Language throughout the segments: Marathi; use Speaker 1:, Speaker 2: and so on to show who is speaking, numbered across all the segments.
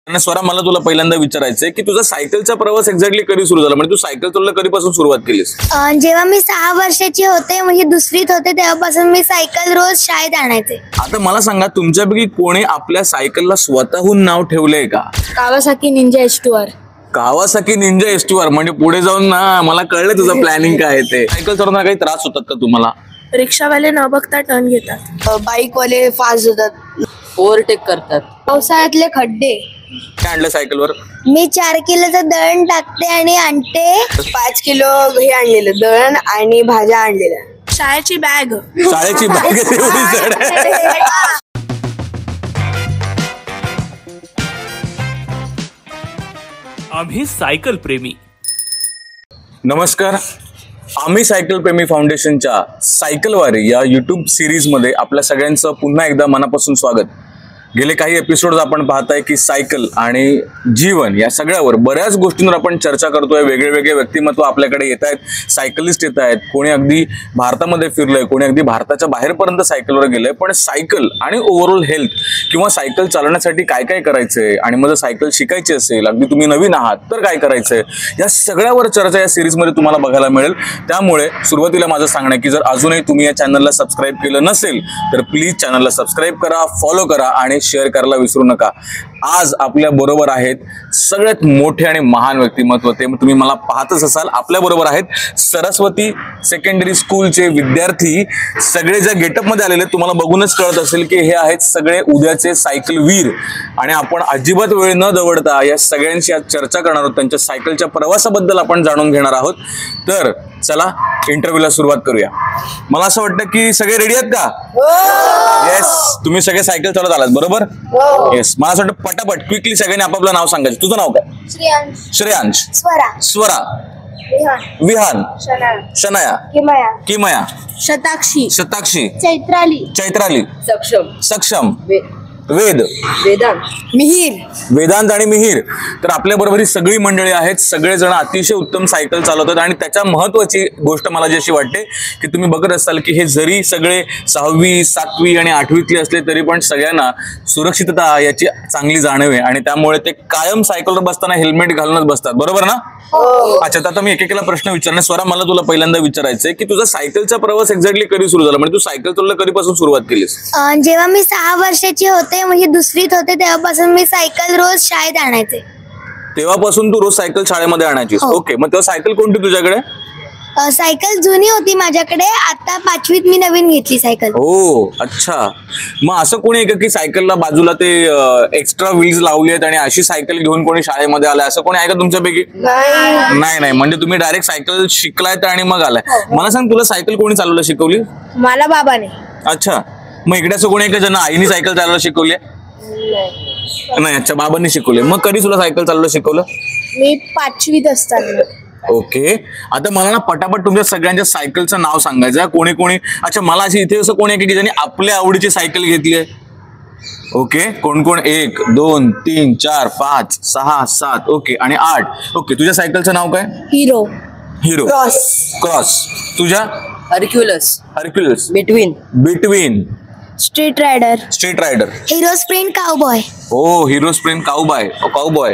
Speaker 1: स्वरा, मला तुला पहिल्यांदा विचारायचंय की तुझा सायकलचा प्रवास एक्झॅक्टली कधी सुरू झाला, म्हणजे तू सायकल चालवणं कधीपासून सुरुवात केलीस?
Speaker 2: जेव्हा मी 6 वर्षाची होते, म्हणजे दुसरीत होते, तेव्हापासून मी सायकल रोज शाळेत आणायचे.
Speaker 1: आता मला सांगा, तुमच्यापैकी कोणी आपल्या सायकलला स्वतःहून नाव ठेवलंय का?
Speaker 3: Kawasaki Ninja H2R.
Speaker 1: Kawasaki Ninja H2R. म्हणजे पुढे जाऊन ना मला कळलं तुझं प्लॅनिंग काय आहे ते. सायकल चालवताना काही त्रास होतात का तुम्हाला?
Speaker 3: रिक्षावाले न बघता टर्न घेतात,
Speaker 4: बाईकवाले फास्ट होतात, ओव्हरटेक करतात,
Speaker 3: पावसाळ्यातले खड्डे.
Speaker 1: काय आणलं सायकलवर?
Speaker 2: मी 4 किलोचं दळण टाकते आणि आणते.
Speaker 4: 5 किलो हे आणलेलं दळण आणि भाज्या आणलेल्या.
Speaker 3: शाळेची बॅग.
Speaker 1: शाळेची बॅग एवढी जड आहे?
Speaker 5: आम्ही सायकल प्रेमी.
Speaker 1: नमस्कार, आम्ही सायकल प्रेमी फाउंडेशनच्या सायकलवारी या युट्यूब सिरीजमध्ये आपल्या सगळ्यांचं पुन्हा एकदा मनापासून स्वागत. गेले काही एपिसोड आपण पाहताय की सायकल आणि जीवन या सगळ्यावर बऱ्याच गोष्टींवर आपण चर्चा करतोय. वेगळे वेगळे व्यक्तिमत्व आपल्याकडे येत आहेत, सायकलिस्ट येत आहेत, कोणी अगदी भारतामध्ये फिरलंय, कोणी अगदी भारताच्या बाहेरपर्यंत सायकलवर गेलंय. पण सायकल आणि ओव्हरऑल हेल्थ किंवा सायकल चालवण्यासाठी काय काय करायचंय, आणि मग जर सायकल शिकायची असेल, अगदी तुम्ही नवीन आहात तर काय करायचंय, या सगळ्यावर चर्चा या सिरीजमध्ये तुम्हाला बघायला मिळेल. त्यामुळे सुरुवातीला माझं सांगणं आहे की जर अजूनही तुम्ही या चॅनलला सबस्क्राईब केलं नसेल तर प्लीज चॅनलला सबस्क्राईब करा, फॉलो करा आणि शेअर करायला विसरू नका. आज आपल्या बरोबर आहेत सगळ्यात मोठे आणि महान व्यक्तिमत्व. ते तुम्ही मला पाहतच असाल. आपल्या बरोबर आहेत सरस्वती सेकंडरी स्कूलचे विद्यार्थी. सगळे ज्या गेटअप मध्ये आलेले तुम्हाला बघूनच कळत असेल की हे आहेत सगळे उद्याचे सायकल वीर. आणि आपण अजिबात वेळ न दवडता या सगळ्यांशी आज चर्चा करणार आहोत, त्यांच्या सायकलच्या प्रवासाबद्दल आपण जाणून घेणार आहोत. तर चला इंटरव्ह्यूला सुरुवात करूया. मला असं वाटतं की सगळे रेडी आहेत का? येस, तुम्ही सगळे सायकल चालवत आलात बरोबर? येस. मला असं वाटतं पटापट क्विकली सगळ्यांनी आपापलं नाव सांगायचं. तुझं नाव काय? श्रेयांश. स्वरा. विहान. शनाया. किमया. शताक्षी. चैत्राली. सक्षम. वेद. वेदांत आणि मिहीर. तर आपल्या बरोबर ही सगळी मंडळी आहेत. सगळेजण अतिशय उत्तम सायकल चालवतात. आणि त्याच्या महत्वाची गोष्ट मला जी अशी वाटते की तुम्ही बघत असाल की हे जरी सगळे 6वी 7वी आणि 8वीतले असले तरी पण सगळ्यांना सुरक्षितता याची चांगली जाणीव आहे. आणि त्यामुळे ते कायम सायकलवर बसताना हेल्मेट घालूनच बसतात, बरोबर ना? अच्छा, तर आता मी एकेकाला प्रश्न विचारणार. स्वरा, मला तुला पहिल्यांदा विचारायचंय की तुझा सायकलचा प्रवास एक्झॅक्टली कधी सुरू झाला, म्हणजे तू सायकल चालवणं कधीपासून सुरुवात केलीस?
Speaker 2: जेव्हा मी 6 वर्षाची होते, म्हणजे दुसरीत होते, तेव्हापासून मी सायकल रोज शाळेत आणायचे.
Speaker 1: तेव्हापासून तू रोज सायकल शाळेमध्ये आणायचीस? ओके. मग तेव्हा सायकल कोणती तुझ्याकडे?
Speaker 2: सायकल जुनी होती माझ्याकडे. आता 5वीत मी नवीन घेतली सायकल.
Speaker 1: हो, अच्छा. मग असं कोणी आहे का की सायकलला बाजूला ते एक्स्ट्रा व्हील्स लावली आहेत आणि अशी सायकल घेऊन कोणी शाळेमध्ये आलाय, असं कोणी आहे का तुमच्यापैकी? नाही. म्हणजे तुम्ही डायरेक्ट सायकल शिकलायत आणि मग आलाय. मला सांग, तुला सायकल कोणी चालवायला शिकवली?
Speaker 3: मला बाबाने.
Speaker 1: अच्छा. मग इकडे असं कोणी आहे का ज्यांना आईने सायकल चालवायला शिकवली? नाही. अच्छा, बाबांनी शिकवले. मग कधी तुला सायकल चालवायला शिकवलं?
Speaker 3: मी 5वीत असताना.
Speaker 1: ओके. आता मला ना पटापट तुमच्या सगळ्यांच्या सायकलचं नाव सांगायचं. कोणी कोणी, अच्छा मला अशी इथे असं कोणी आहे की ज्यांनी आपल्या आवडीची सायकल घेतली आहे? ओके. कोण कोण? 1 2 3 4 5 6 7 ओके आणि 8. ओके. तुझ्या सायकलचं नाव काय?
Speaker 3: हिरो.
Speaker 1: क्रॉस. तुझ्या? Hercules. Btwin.
Speaker 3: Street rider.
Speaker 2: Hero sprint cowboy.
Speaker 1: ओ, हिरो स्प्रिंट काउबॉय.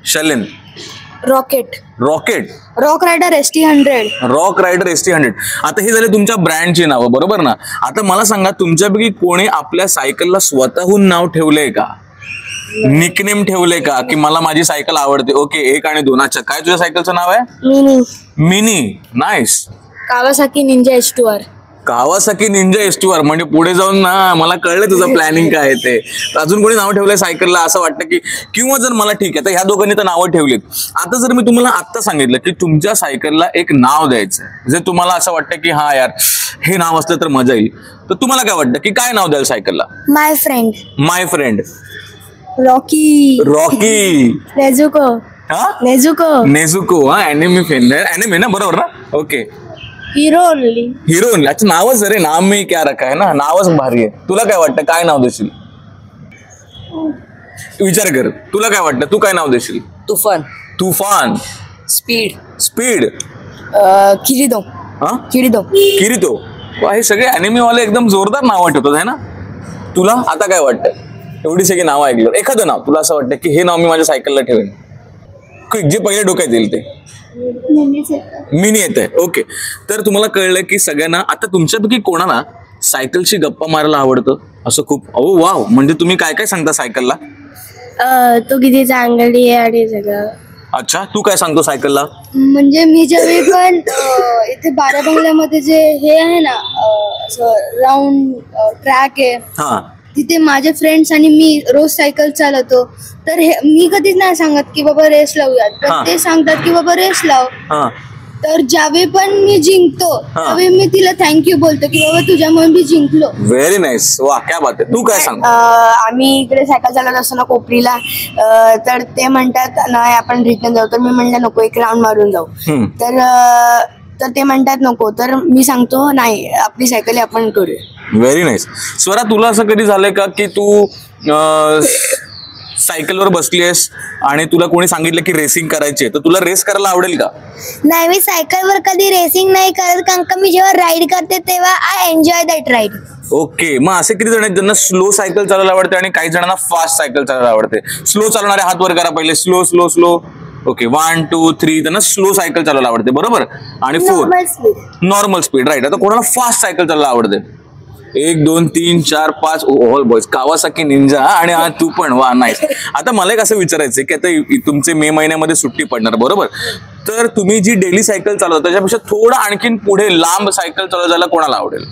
Speaker 1: शलेन.
Speaker 3: रॉकेट.
Speaker 2: Rock rider ST100.
Speaker 1: आता हे झाले तुमच्या ब्रँडची नावं, बरोबर ना? आता मला सांगा, तुमच्यापैकी कोणी आपल्या सायकलला स्वतःहून नाव ठेवलंय का? निकनेम ठेवलंय का की मला माझी सायकल आवडते? ओके. 1 आणि 2. अच्छा, काय तुझ्या सायकलचं नाव आहे? Mini. Nice.
Speaker 3: Kawasaki Ninja H2R.
Speaker 1: Kawasaki Ninja H2R. म्हणजे पुढे जाऊन ना मला कळलं तुझं प्लॅनिंग काय आहे ते. अजून कोणी नाव ठेवलंय सायकलला असं वाटतं की, किंवा जर मला ठीक आहे तर ह्या दोघांनी तर नावं ठेवलीत. आता जर मी तुम्हाला आत्ता सांगितलं की तुमच्या सायकलला एक नाव द्यायचं, जे तुम्हाला असं वाटतं की हा यार हे नाव असलं तर मजा येईल, तर तुम्हाला काय वाटतं की काय नाव द्याल सायकलला?
Speaker 2: माय फ्रेंड.
Speaker 3: रॉकी.
Speaker 1: नेझुको. हा, एनिमे ना, बरोबर ना? ओके.
Speaker 3: Hero only.
Speaker 1: अच्छा, नावच अरे नाम मी क्या रखा है ना, नावच भारी आहे. तुला काय वाटतं, काय नाव देशील? विचार कर, तुला काय वाटतं, तू काय नाव देशील? तुफान. स्पीड. किरितो. हे सगळे अॅनिमे वाले एकदम जोरदार नाव ठेवतात आहे ना. तुला आता काय वाटतं? एवढी सगळी नावं ऐकलं, एखादं नाव तुला असं वाटतं की हे नाव मी माझ्या सायकलला ठेवेन, जे पहिल्या डोक्यात येईल ते. मिनी येत आहे. ओके, तर तुम्हाला कळलं की सगळ्यांना आता तुमच्यापैकी कोणाला सायकलशी गप्पा मारायला आवडतं असं खूप. ओ वाव, म्हणजे तुम्ही काय काय सांगता सायकलला?
Speaker 3: तो किती चांगली आहे आणि सगळं.
Speaker 1: अच्छा, तू काय सांगतो सायकलला?
Speaker 3: म्हणजे मी ज्यावेळी पण इथे बारा बंगल्यामध्ये जे हे आहे ना असं राऊंड ट्रॅक आहे,
Speaker 1: हा,
Speaker 3: तिथे माझे फ्रेंड्स आणि मी रोज सायकल चालवतो. तर मी कधीच नाही सांगत की बाबा रेस लावूयात,
Speaker 1: हा.
Speaker 3: तर ते सांगतात की बाबा रेस लाव.
Speaker 1: हा,
Speaker 3: तर ज्यावेळी पण मी जिंकतो त्यावेळी मी तिला थँक्यू बोलतो की बाबा तुझ्यामुळे मी जिंकलो.
Speaker 1: व्हेरी नाईस, वा क्या बात आहे. तू काय सांग?
Speaker 4: आम्ही इकडे सायकल चालवत असताना कोपरीला तर ते म्हणतात नाही आपण रिटर्न जाऊ, तर मी म्हणलं नको एक राऊंड मारून जाऊ. तर ते म्हणतात नको, तर मी सांगतो नाही आपली सायकल आपण करूया.
Speaker 1: Very nice. स्वरा, तुला असं कधी झालंय का की तू सायकलवर बसलीयस आणि तुला कोणी सांगितलं की रेसिंग करायची आहे, तर तुला रेस करायला आवडेल का?
Speaker 2: नाही, मी सायकलवर कधी रेसिंग नाही करत, कारण का मी जेव्हा राईड करते तेव्हा I enjoy that ride.
Speaker 1: Okay, मग असे किती जण आहेत ज्यांना स्लो सायकल चालवायला आवडते आणि काही जणांना फास्ट सायकल चालवायला आवडते? स्लो चालवणारे हात वर करा पहिले. Slow slow slow. ओके, 1 2 3. त्यांना स्लो सायकल चालवायला आवडते, बरोबर. आणि 4 नॉर्मल स्पीड, राईट. आता कोणाला फास्ट सायकल चालवायला आवडते? 1 2 3 4 5. All boys. कावासाकी निंजा आणि हा तू पण, वा नाईस. आता मला एक असं विचारायचं की आता तुमचे मे महिन्यामध्ये सुट्टी पडणार, बरोबर. तर तुम्ही जी डेली सायकल चालवता त्याच्यापेक्षा थोडं आणखीन पुढे लांब सायकल चालवायला कोणाला आवडेल?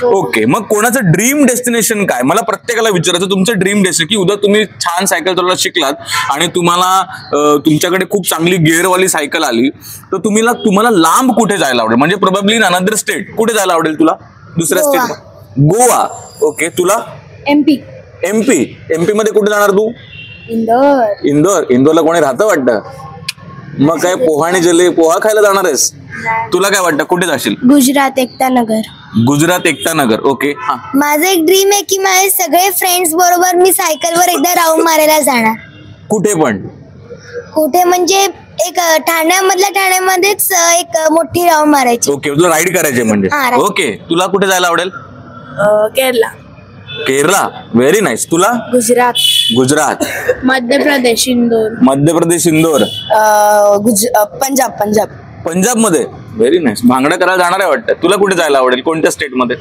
Speaker 1: ओके, मग कोणाचं ड्रीम डेस्टिनेशन काय? मला प्रत्येकाला विचारायचं तुमचं ड्रीम डेस्टिनेशन, की उद्या तुम्ही छान सायकल चालवायला शिकलात आणि तुम्हाला तुमच्याकडे खूप चांगली गिअरवाली सायकल आली, तर तुम्हाला लांब कुठे जायला आवडेल? म्हणजे प्रोबॅबली इन अनदर स्टेट. कुठे जायला आवडेल तुला? दुसऱ्या स्टेट? गोवा. ओके, तुला?
Speaker 3: MP.
Speaker 1: एमपी मध्ये कुठे जाणार तू? इंदोरला कोणी राहतं वाटतं? मग काय पोहाणे जले पोहा खायला जाणार आहेस? तुला काय वाटतं कुठे जाशील?
Speaker 3: गुजरात एकता नगर. ओके, हा.
Speaker 2: माझं एक ड्रीम आहे की माझे सगळे फ्रेंड्स बरोबर मी सायकलवर एकदा राऊंड मारायला जाणार.
Speaker 1: कुठे पण?
Speaker 2: कुठे म्हणजे एक ठाण्यामध्येच एक मोठी राऊंड मारायची.
Speaker 1: ओके, तुला राईड करायचे म्हणजे.
Speaker 2: हा, right.
Speaker 1: ओके, तुला कुठे जायला आवडेल? केरला. Very nice. तुला? गुजरात.
Speaker 3: मध्य प्रदेश इंदोर.
Speaker 1: पंजाब मध्ये. Very nice. भांगडा करायला जाणार आहे वाटतं. तुला कुठे जायला आवडेल? कोणत्या स्टेट मध्ये?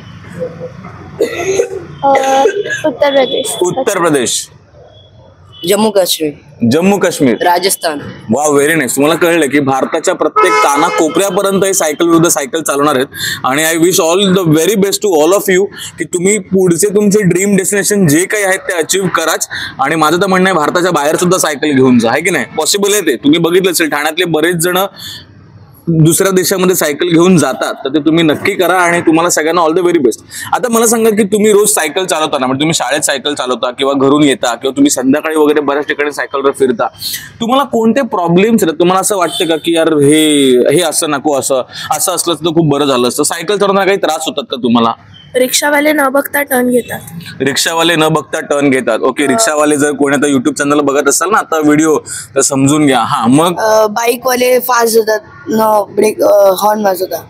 Speaker 1: उत्तर प्रदेश. जम्मू काश्मीर.
Speaker 4: राजस्थान.
Speaker 1: वा, व्हेरी नाईस. तुम्हाला कळलं की भारताच्या प्रत्येक काना कोपऱ्यापर्यंत हे सायकल विरुद्ध सायकल चालवणार आहेत. आणि I wish all the very best to all of you की तुम्ही पुढचे तुमचे ड्रीम डेस्टिनेशन जे काही आहेत ते अचीव्ह कराच. आणि माझं तर म्हणणं आहे भारताच्या बाहेर सुद्धा सायकल घेऊन जा, आहे की नाही? पॉसिबल आहे ते. तुम्ही बघितलं असेल ठाण्यातले बरेच जण दुसऱ्या देशामध्ये सायकल घेऊन जातात, तर ते तुम्ही नक्की करा आणि तुम्हाला सगळ्यांना ऑल द व्हेरी बेस्ट. आता मला सांगा की तुम्ही रोज सायकल चालवताना, म्हणजे तुम्ही शाळेत सायकल चालवता किंवा घरून येता किंवा तुम्ही संध्याकाळी वगैरे बऱ्याच ठिकाणी सायकलवर फिरता, तुम्हाला कोणते प्रॉब्लेम्स आहेत? तुम्हाला असं वाटतं का की यार हे असं नको, असं असलं तर खूप बरं झालं असतं? सायकल चालवताना काही त्रास होतात का तुम्हाला?
Speaker 3: रिक्षावाले न बघता टर्न घेतात. ओके, रिक्षावाले जर कोणी आता युट्यूब चॅनल बघत असाल ना आता व्हिडिओ, तर समजून घ्या. हा, मग
Speaker 4: बाईकवाले फास्ट होतात, ब्रेक हॉर्न वाजवतात.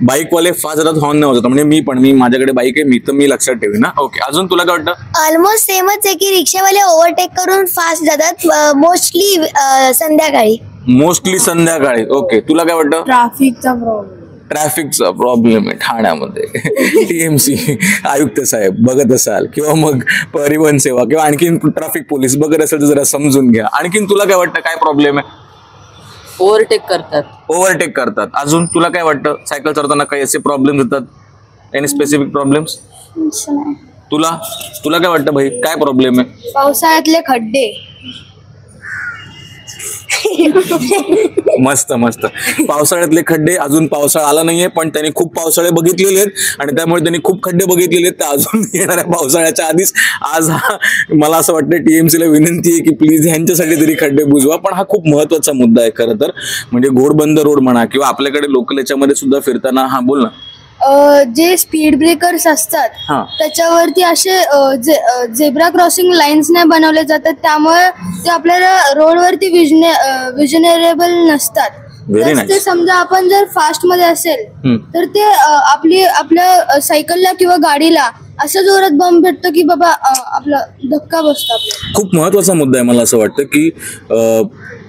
Speaker 1: बाईकवाले फास्ट जातात, हॉर्न नाही वाजवतात. म्हणजे मी माझ्याकडे बाईक आहे, मी लक्षात ठेवी ना. ओके, अजून तुला काय वाटतं?
Speaker 2: ऑलमोस्ट सेमच आहे की रिक्षावाले ओव्हरटेक करून फास्ट जातात मोस्टली संध्याकाळी. ओके, तुला काय वाटतं? ट्रॅफिकचा प्रॉब्लेम आहे ठाण्यामध्ये. TMC आयुक्त साहेब बघत असाल किंवा मग परिवहन सेवा किंवा आणखीन ट्रॅफिक पोलीस बघत असेल तर जरा समजून घ्या. आणखीन तुला काय वाटतं, काय प्रॉब्लेम आहे? ओव्हरटेक करतात. अजून तुला काय वाटतं? सायकल चालवताना काही असे प्रॉब्लेम होतात? Any specific problems? तुला काय वाटतं भाई, काय प्रॉब्लेम आहे?
Speaker 3: पावसाळ्यातले खड्डे.
Speaker 1: मस्त. पावसाळ्यातले खड्डे. अजून पावसाळा आला नाहीये पण त्यांनी खूप पावसाळे बघितलेले आहेत आणि त्यामुळे त्यांनी खूप खड्डे बघितलेले आहेत. तर अजून येणाऱ्या पावसाळ्याच्या आधीच आज मला असं वाटतं TMC ला विनंती आहे की प्लीज ह्यांच्यासाठी तरी खड्डे बुजवा. पण हा खूप महत्वाचा मुद्दा आहे खरं तर. म्हणजे घोडबंदर रोड म्हणा किंवा आपल्याकडे लोकल याच्यामध्ये सुद्धा फिरताना. हा, बोल ना.
Speaker 3: जे स्पीड ब्रेकर्स असतात त्याच्यावरती असे झेब्रा क्रॉसिंग लाईन्स नाही बनवले जातात, त्यामुळे ते आपल्याला रोडवरती विजनेरेबल नसतात. ते समजा आपण जर फास्ट मध्ये असेल तर ते आपल्या सायकलला किंवा गाडीला असं जोरात बॉम्ब भेटतो की बाबा आपला धक्का बसतो आपल्याला.
Speaker 2: खूप महत्वाचा मुद्दा आहे. मला असं वाटतं की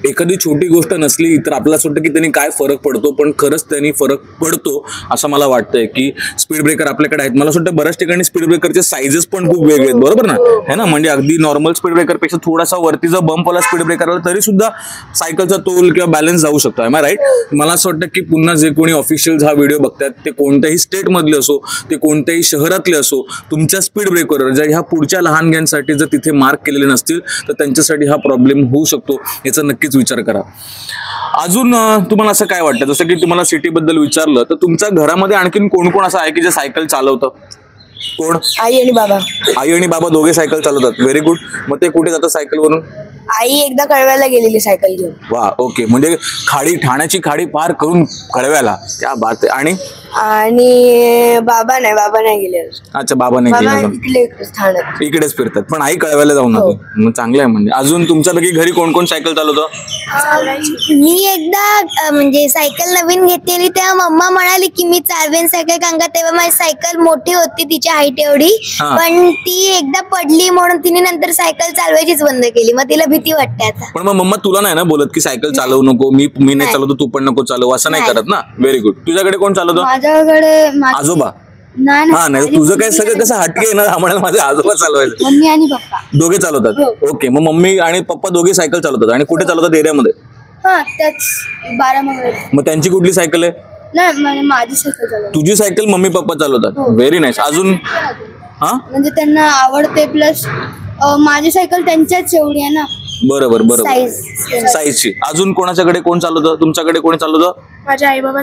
Speaker 2: एखादी छोटी गोष्ट नसली तर आपल्याला असं वाटतं की त्यांनी काय फरक पडतो, पण खरंच त्यांनी फरक पडतो असं मला वाटतंय. की स्पीड ब्रेकर आपल्याकडे आहेत, मला असं वाटतं बऱ्याच ठिकाणी स्पीड ब्रेकरचे साईजेस पण खूप वेगळे आहेत, बरोबर ना, है ना. म्हणजे अगदी नॉर्मल स्पीड ब्रेकर पेक्षा थोडासा वरती जर बंपवाला स्पीड ब्रेकर आला तरी सुद्धा सायकलचा तोल किंवा बॅलन्स जाऊ शकतो. आहे राईट. मला असं वाटतं की पुन्हा जे कोणी ऑफिशियल्स हा व्हिडिओ बघतात ते कोणत्याही स्टेट मधले असो, ते कोणत्याही शहरातले असो, तुमच्या स्पीड ब्रेकरवर जर ह्या पुढच्या लहान गॅनसाठी जर तिथे मार्क केलेले नसतील तर त्यांच्यासाठी हा प्रॉब्लेम होऊ शकतो, याचा नक्कीच विचार करा. अजून तुम्हाला असं काय वाटतं, जसं की तुम्हाला सिटी बद्दल विचारलं तर तुमच्या घरामध्ये आणखीन कोण कोण असं आहे की जे सायकल चालवतं? कोण?
Speaker 4: आई आणि बाबा.
Speaker 2: आई आणि बाबा दोघे सायकल चालवतात. Very good. मग ते कुठे जातात सायकलवरून?
Speaker 4: आई एकदा कळव्याला गेलेली सायकल घेऊन.
Speaker 2: वा, ओके. म्हणजे ठाण्याची खाडी पार करून कळव्याला. त्या बात आहे.
Speaker 4: आणि बाबा नाही गेले.
Speaker 2: अच्छा, बाबा नाही
Speaker 4: बाबा
Speaker 2: गेले,
Speaker 4: इकडे ठाण्यात.
Speaker 2: इकडेच फिरतात, पण आई कळव्याला जाऊन होते. मग चांगलं आहे. म्हणजे अजून तुमच्यापैकी घरी कोण कोण सायकल चालवतं?
Speaker 5: मी एकदा म्हणजे सायकल नवीन घेतलेली तेव्हा मम्मा म्हणाली की मी चालवेन सायकल, कारण का तेव्हा माझी सायकल मोठी होती, तिची हाईट एवढी, पण ती एकदा पडली म्हणून तिने नंतर सायकल चालवायचीच बंद केली. मग तिला भीती वाटते आता.
Speaker 2: पण मग मम्मा तुला नाही ना बोलत की सायकल चालवू नको, मी नाही चालवतो तू पण नको चालवू, असं नाही करत ना. Very good. तुझ्याकडे कोण चालवतं?
Speaker 3: माझ्याकडे
Speaker 2: आजोबा.
Speaker 3: नाही
Speaker 2: हा, नाही तुझं काय सगळं कसं हटके आहे ना, आम्हाला माझे आजोबा चालवायचे.
Speaker 3: मम्मी आणि पप्पा
Speaker 2: दोघे चालवतात. ओके. मग मम्मी आणि पप्पा दोघे सायकल चालवतात. आणि कुठे चालवतात? एरियामध्ये?
Speaker 3: हा, त्याच 12 मध्ये.
Speaker 2: मग त्यांची कुठली सायकल आहे?
Speaker 3: नाही, माझी सायकल चालवते.
Speaker 2: तुझी सायकल मम्मी पप्पा चालवतात. Very nice. अजून? हा,
Speaker 3: म्हणजे त्यांना आवडते, प्लस माझी सायकल त्यांच्याच एवढी आहे ना.
Speaker 2: बरोबर. साईजची. अजून कोणाच्याकडे कोण चालवतं? तुमच्याकडे कोणी चालवतं?
Speaker 6: माझ्या बाबा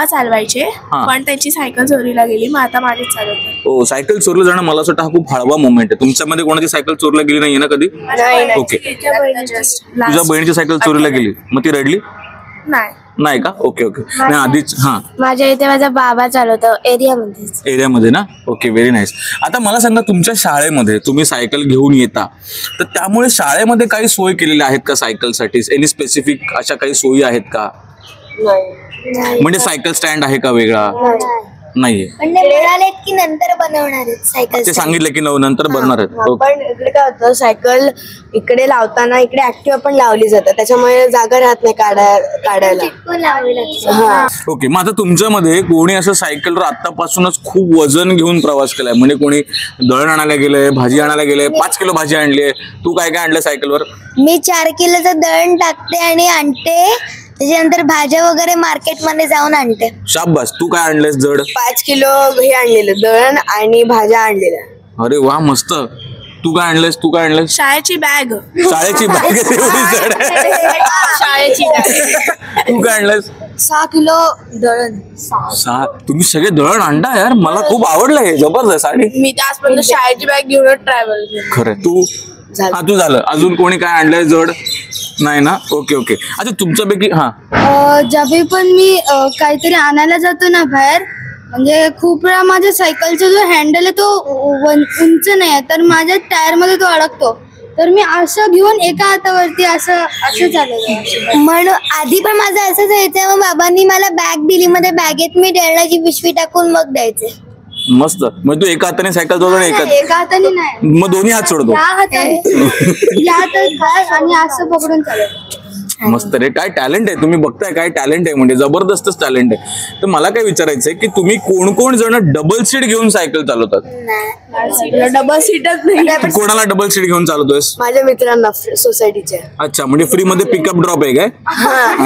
Speaker 6: चालवायचे, पण त्यांची सायकल चोरीला गेली, मग आता माझीच चालवतात.
Speaker 2: हो, सायकल चोरलं जाणं मला असं वाटतं हा खूप हळवा मोमेंट आहे. तुमच्यामध्ये कोणाची सायकल चोरीला गेली नाहीये ना कधी? ओके. तुझ्या बहिणीची सायकल चोरीला गेली, मग ती रडली नाही का? ओके. नाही आधीच. हा,
Speaker 5: माझ्या इथे माझा बाबा चालवतो
Speaker 2: एरियामध्ये ना. Okay, very nice. आता मला सांगा, तुमच्या शाळेमध्ये तुम्ही सायकल घेऊन येता तर त्यामुळे शाळेमध्ये काही सोय केलेल्या आहेत का सायकलसाठी? एनी स्पेसिफिक अशा काही सोयी आहेत का? म्हणजे सायकल स्टँड आहे का वेगळा? नाहीये.
Speaker 5: म्हणाले की नंतर बनवणार आहेत सायकल.
Speaker 2: ते सांगितलं की नंतर बनणार आहेत.
Speaker 4: पण इकडे काय होतं, सायकल इकडे लावताना इकडे ऍक्टिव्हा पण लावली जातात, त्याच्यामुळे जागा राहत नाही काढायला.
Speaker 2: ओके. मग आता तुमच्यामध्ये कोणी असं सायकलवर आतापासूनच खूप वजन घेऊन प्रवास केलाय? म्हणजे कोणी दळण आणायला गेलंय, भाजी आणायला गेलंय, 5 किलो भाजी आणलीये. तू काय काय आणलं सायकलवर?
Speaker 5: मी 4 किलोचं दळण टाकते आणि आणते, त्याच्यानंतर भाज्या वगैरे मार्केटमध्ये जाऊन आणते.
Speaker 2: शाबास. तू काय आणलंयस जड?
Speaker 4: 5 किलो हे आणलेलं दळण आणि भाज्या आणलेल्या.
Speaker 2: अरे वा, मस्त. तू काय आणलंयस?
Speaker 6: शाळेची बॅग.
Speaker 2: शाळेची बॅग एवढी जड आहे?
Speaker 6: शाळेची बॅग.
Speaker 2: तू काय आणलंयस?
Speaker 3: 6 किलो दळण.
Speaker 2: 6. तुम्ही सगळे दळण आणता यार, मला खूप आवडलं हे. जबरदस्त. आणि
Speaker 6: मी आजपर्यंत शाळेची बॅग घेऊन ट्रॅव्हल केलं.
Speaker 2: खरं. तू झालं. अजून कोणी काय आणलंय जड? नाही ना. ओके. अच्छा, तुमच्यापैकी
Speaker 3: ज्यावेळी पण मी काहीतरी आणायला जातो ना बाहेर, म्हणजे खूप वेळा माझ्या सायकलचा जो हँडल आहे तो उंच नाही आहे, तर माझ्या टायर मध्ये तो अडकतो, तर मी असं घेऊन एका हातावरती असं चालवतो.
Speaker 5: म्हणून आधी पण माझं असंच व्हायचं, मग बाबांनी मला बॅग दिली, मध्ये बॅगेत मी दळणाची पिशवी टाकून मग द्यायचे.
Speaker 2: मस्त. मग तू एका हाताने सायकल चालवतो?
Speaker 3: एका हाताने नाही,
Speaker 2: मग दोन्ही हात सोडतो?
Speaker 3: या हातात आणि असं पकडून चालवतो.
Speaker 2: मस्त रे. काय टॅलेंट आहे. तुम्ही बघताय काय टॅलेंट आहे, म्हणजे जबरदस्तच टॅलेंट आहे. तर मला काय विचारायचंय की तुम्ही कोण जण डबल सीट घेऊन सायकल चालवतात?
Speaker 6: डबल सीटच नाही.
Speaker 2: कोणाला डबल सीट घेऊन चालवतोयस?
Speaker 4: माझ्या मित्रांना सोसायटीच्या.
Speaker 2: अच्छा, म्हणजे फ्री मध्ये पिकअप ड्रॉप आहे काय?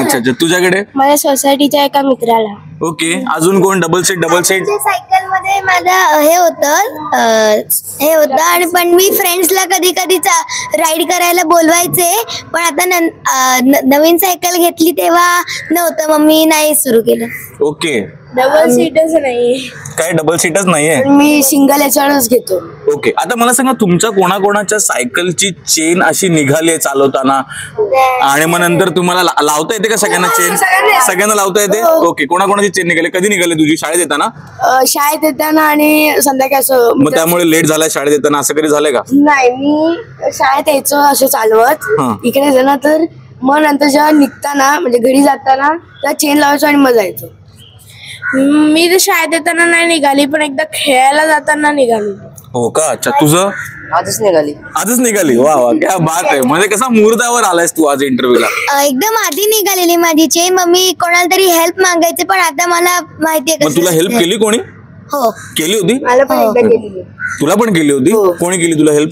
Speaker 2: अच्छा. तुझ्याकडे?
Speaker 5: माझ्या सोसायटीच्या एका मित्राला.
Speaker 2: ओके. अजून कोण? Double seat.
Speaker 5: सायकल मध्ये माझं हे होतं आणि पण मी फ्रेंड्सला कधी राईड करायला बोलवायचे, पण आता नवीन सायकल घेतली तेव्हा नव्हतं, मम्मी नाही सुरू केलं.
Speaker 2: ओके.
Speaker 6: डबल सीटच नाही.
Speaker 2: काय डबल सीटच नाहीये?
Speaker 4: मी सिंगल याच्यावरच घेतो.
Speaker 2: ओके. आता मला सांगा, तुमच्या कोणाकोणाच्या सायकलची चेन अशी निघाली आहे चालवताना, आणि मग नंतर तुम्हाला लावता येते का सगळ्यांना चेन? सगळ्यांना लावता येते. ओके. कोणाकोणाची चेन निघाली? कधी निघाली तुझी? शाळेत येताना?
Speaker 4: शाळेत येताना आणि संध्याकाळी.
Speaker 2: मग त्यामुळे लेट झालाय शाळेत येताना, असं कधी झालंय का?
Speaker 4: नाही, मी शाळेत यायचो असं चालवत, इकडे जाणार, तर मग नंतर जेव्हा निघताना म्हणजे घरी जाताना त्या चेन लावायचो आणि मग जायचो.
Speaker 6: मी तर शाळेत येताना नाही निघाली, पण एकदा खेळायला जाताना निघाली.
Speaker 1: हो का? अच्छा, तुझं
Speaker 4: आजच निघाली.
Speaker 1: आजच निघाली? वा वा, क्या बात आहे. म्हणजे कसा मुहूर्तावर आलायस तू आज इंटरव्ह्यूला?
Speaker 5: एकदम आधी निघालेली माझी चेन. मम्मी कोणाला तरी हेल्प मागायचे, पण आता मला माहितीये
Speaker 1: मग तुला हेल्प केली कोणी?
Speaker 5: हो.
Speaker 1: केली होती?
Speaker 4: मला पण एकदा केली.
Speaker 1: तुला पण केली होती? कोणी केली तुला हेल्प?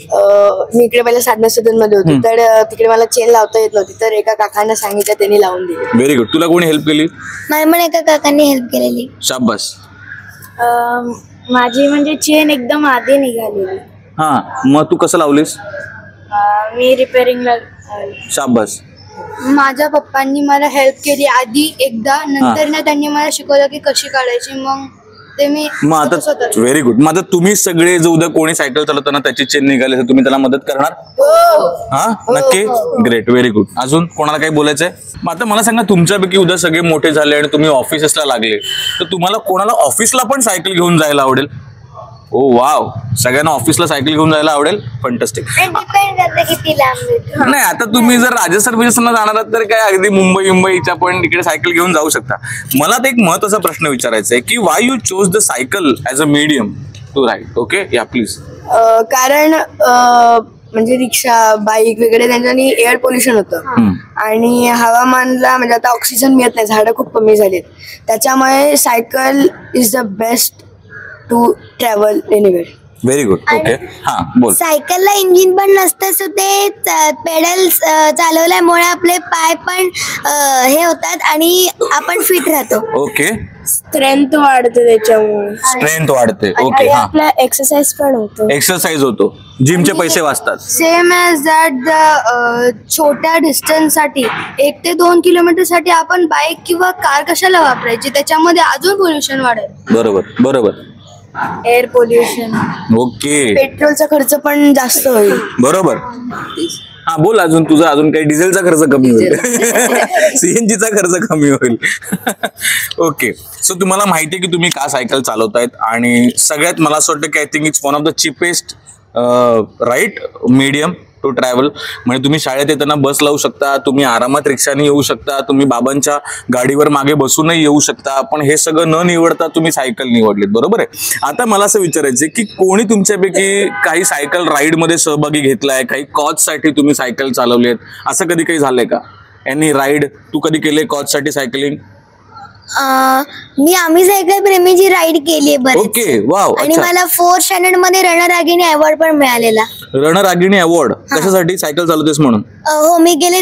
Speaker 4: मी इकडे पहिल्या साधना सदन मध्ये होती, तर तिकडे मला चेन लावता येत नव्हती, तर एका काकांना सांगितलं, त्यांनी लावून दिली.
Speaker 1: Very good. तुला कोणी हेल्प केली?
Speaker 5: मला पण एका काकांनी हेल्प केलेली.
Speaker 1: शाबास.
Speaker 3: माझी म्हणजे चेन एकदम आधी निघालेली.
Speaker 1: हा, मग तू कसं लावलीस?
Speaker 3: मी रिपेअरिंगला.
Speaker 1: शाबास.
Speaker 3: माझ्या पप्पांनी मला हेल्प केली आधी एकदा, नंतर ना त्यांनी मला शिकवलं की कशी काढायची. मग ते मी
Speaker 1: मग आता व्हेरी गुड. मग आता तुम्ही सगळे जर उद्या कोणी सायकल चालवताना त्याची चेन निघाली तर तुम्ही त्याला मदत करणार? हा, नक्की. Great, very good. अजून कोणाला काही बोलायचंय? मग आता मला सांगा, तुमच्यापैकी उद्या सगळे मोठे झाले आणि तुम्ही ऑफिसला लागले, तर तुम्हाला कोणाला ऑफिसला पण सायकल घेऊन जायला आवडेल? ओ वाव, सगळ्यांना ऑफिसला सायकल घेऊन जायला आवडेल. फंटास्टिक.
Speaker 5: डिपेंड करतं किती लांब.
Speaker 1: नाही, आता तुम्ही जर राजस्थान बिजस्थानला जाणार आहात तर काय अगदी मुंबईच्या पण तिकडे सायकल घेऊन जाऊ शकता. मला तर एक महत्वाचा प्रश्न विचारायचा आहे की why you chose the cycle as a medium to ride? Okay, या प्लीज.
Speaker 4: कारण म्हणजे रिक्षा, बाईक वगैरे त्यांच्यानी एअर पोल्युशन होतं आणि हवामानला म्हणजे आता ऑक्सिजन मिळत नाही, झाडं खूप कमी झालीत, त्याच्यामुळे cycle is the best to travel anywhere.
Speaker 1: Very good. Okay, हा बोल.
Speaker 5: सायकलला इंजिन पण नसतं, सो ते पेडल चालवल्यामुळे आपले पाय पण हे होतात आणि आपण फिट राहतो.
Speaker 1: ओके,
Speaker 6: स्ट्रेंथ वाढते त्याच्यामुळे.
Speaker 1: स्ट्रेंथ वाढते. ओके, हा,
Speaker 6: आपला एक्सरसाइज पण होतो.
Speaker 1: एक्सरसाइज होतो, जिमचे पैसे वाचतात.
Speaker 3: सेम ॲज दॅट छोट्या डिस्टन्स साठी 1 ते 2 किलोमीटर साठी आपण बाईक किंवा कार कशाला वापरायची? त्याच्यामध्ये अजून पोल्युशन वाढेल.
Speaker 1: बरोबर बरोबर.
Speaker 3: Air pollution.
Speaker 1: ओके,
Speaker 4: पेट्रोलचा खर्च पण जास्त होईल.
Speaker 1: बरोबर. हा बोल, अजून तुझा अजून काही डिझेलचा खर्च कमी होईल, सीएनजीचा खर्च कमी होईल. ओके, सो तुम्हाला माहिती आहे की तुम्ही का सायकल चालवतायत आणि सगळ्यात मला असं वाटतं की I think it's one of the cheapest right medium to travel. म्हणजे तुम्ही शाळेत येताना बस लावू शकता, तुम्ही आरामात रिक्षाने येऊ शकता, तुम्ही बाबांच्या गाडीवर मागे बसूनही येऊ शकता, पण हे सगळं न निवडता तुम्ही सायकल निवडलीत. बरोबर आहे. आता मला असं विचारायचं की कोणी तुमच्यापैकी काही सायकल राईड मध्ये सहभागी घेतलाय, काही कॉजसाठी तुम्ही सायकल चालवलीत, असं कधी काही झालंय का? एनी राईड तू कधी केले कॉजसाठी सायकलिंग?
Speaker 5: मी आम्ही सायकल प्रेमीची राईड केली आहे बरं.
Speaker 1: Okay, wow.
Speaker 5: आणि मला 4th स्टँडर्ड मध्ये रणरागिणी अवॉर्ड पण मिळालेला.
Speaker 1: रणरागिणी अवॉर्ड कशासाठी? सायकल चालवतेस म्हणून?
Speaker 5: हो, मी गेले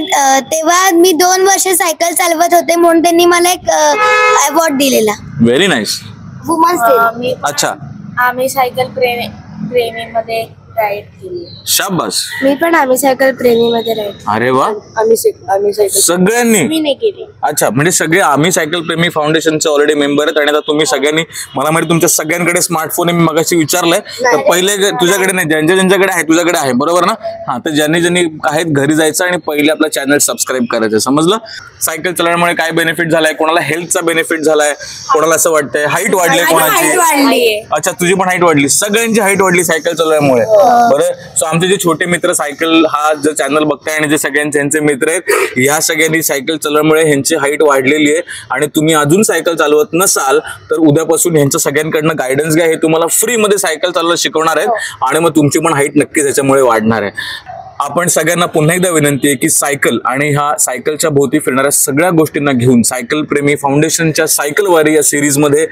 Speaker 5: तेव्हा मी 2 वर्ष सायकल चालवत होते म्हणून त्यांनी मला एक अवॉर्ड दिलेला.
Speaker 1: Very nice.
Speaker 5: Women's day.
Speaker 1: अच्छा,
Speaker 3: आम्ही सायकल प्रेमीमध्ये राईड केली.
Speaker 1: शाबास.
Speaker 3: मी पण आम्ही सायकल प्रेमीमध्ये राईड.
Speaker 1: अरे वा,
Speaker 4: आम्ही सायकल
Speaker 1: सगळ्यांनी.
Speaker 3: मी नाही केली.
Speaker 1: अच्छा, म्हणजे सगळे आम्ही सायकल प्रेमी फाउंडेशनचे ऑलरेडी मेंबर आहेत आणि आता तुम्ही सगळ्यांनी, मला माहिती तुमच्या सगळ्यांकडे स्मार्टफोन आहे, मी मगाशी विचारलंय, तर पहिले तुझ्याकडे नाही, ज्यांच्याकडे आहे तुझ्याकडे आहे, बरोबर ना? हा, तर ज्यांनी आहेत घरी जायचं आणि पहिले आपला चॅनल सबस्क्राईब करायचं. समजलं? सायकल चालवण्यामुळे काय बेनिफिट झालाय? कोणाला हेल्थचा बेनिफिट झालाय, कोणाला असं वाटतंय हाईट वाढली कोणाची? अच्छा, तुझी पण हाईट वाढली, सगळ्यांची हाईट वाढली सायकल चालवल्यामुळे. बरं, सो आमचे जे छोटे मित्र सायकल हा जो चॅनल बघताय आणि जे सगळ्यांचे मित्र आहेत, या सगळ्यांनी सायकल चालवल्यामुळे ह्यांची हाईट वाढलेली आहे आणि तुम्ही अजून सायकल चालवत नसाल तर उद्यापासून ह्यांच्या सगळ्यांकडनं गायडन्स घ्या. हे तुम्हाला फ्रीमध्ये सायकल चालवायला शिकवणार आहेत आणि मग तुमची पण हाईट नक्कीच याच्यामुळे वाढणार आहे. आपण सगळ्यांना पुन्हा एकदा विनंती आहे की सायकल आणि ह्या सायकलच्या भोवती फिरणाऱ्या सगळ्या गोष्टींना घेऊन सायकल प्रेमी फाउंडेशनच्या सायकल वारी या सिरीजमध्ये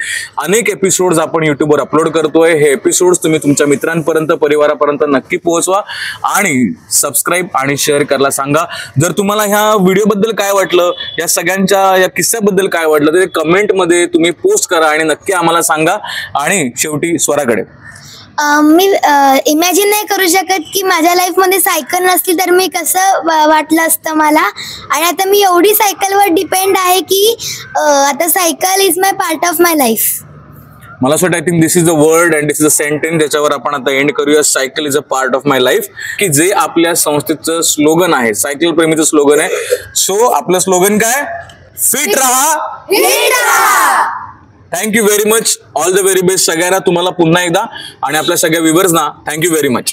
Speaker 1: अनेक एपिसोड्स आपण युट्यूबवर अपलोड करतोय. हे एपिसोड्स तुम्ही तुमच्या मित्रांपर्यंत, परिवारापर्यंत नक्की पोहोचवा आणि सबस्क्राईब आणि शेअर करायला सांगा. जर तुम्हाला ह्या व्हिडिओबद्दल काय वाटलं, या सगळ्यांच्या या किस्स्याबद्दल काय वाटलं, तर कमेंटमध्ये तुम्ही पोस्ट करा आणि नक्की आम्हाला सांगा. आणि शेवटी स्वराकडे.
Speaker 5: मी इमॅजिन नाही करू शकत की माझ्या लाईफमध्ये सायकल नसली तर मी कसं वाटलं असतं मला. आणि आता मी एवढी सायकलवर डिपेंड आहे की आता cycle is my part of my life.
Speaker 1: मला असं वाटतं I think this is the word and this is a sentence ज्याच्यावर आपण आता एंड करूया. Cycle is a part of my life, की जे आपल्या संस्थेचं स्लोगन आहे, सायकल प्रेमीचं स्लोगन आहे. सो आपलं स्लोगन काय? फिट रहा. Thank you very much. All the very best सगळ्यांना, तुम्हाला पुन्हा एकदा, आणि आपल्या सगळ्या व्ह्युअर्सना थँक्यू व्हेरी मच.